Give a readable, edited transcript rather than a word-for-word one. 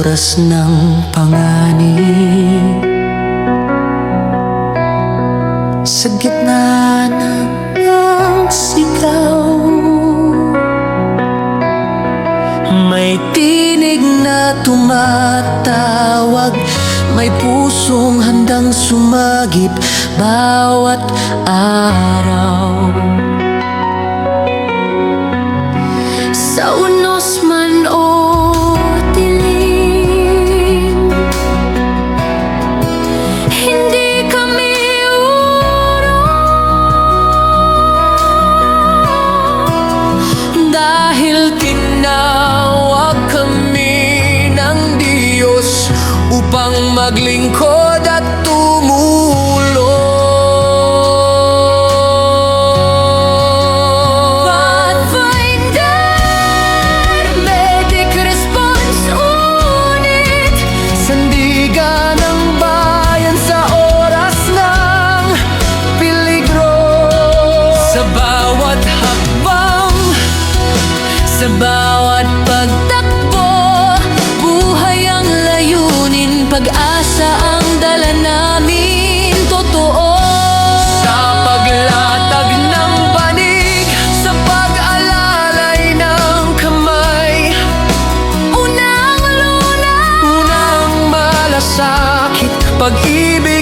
oras ng panganib, sa gitna ng sigaw, may tinig na tumatawag, may pusong handang sumagip bawat araw. Sa unos man o dilim, hindi kami urong, dahil tinawag kami ng Diyos upang maglingkod at tumulong. Pathfinder, medic response unit, sandigan ng bayan sa oras ng peligro. Sa bawat hakbang, sa bawat pagtakbo, buhay ang layunin, pag-asa ang dala namin, totoo. Sa paglatag ng panig, sa pag-alalay ng kamay, unang luna, unang malasakit, pag-ibig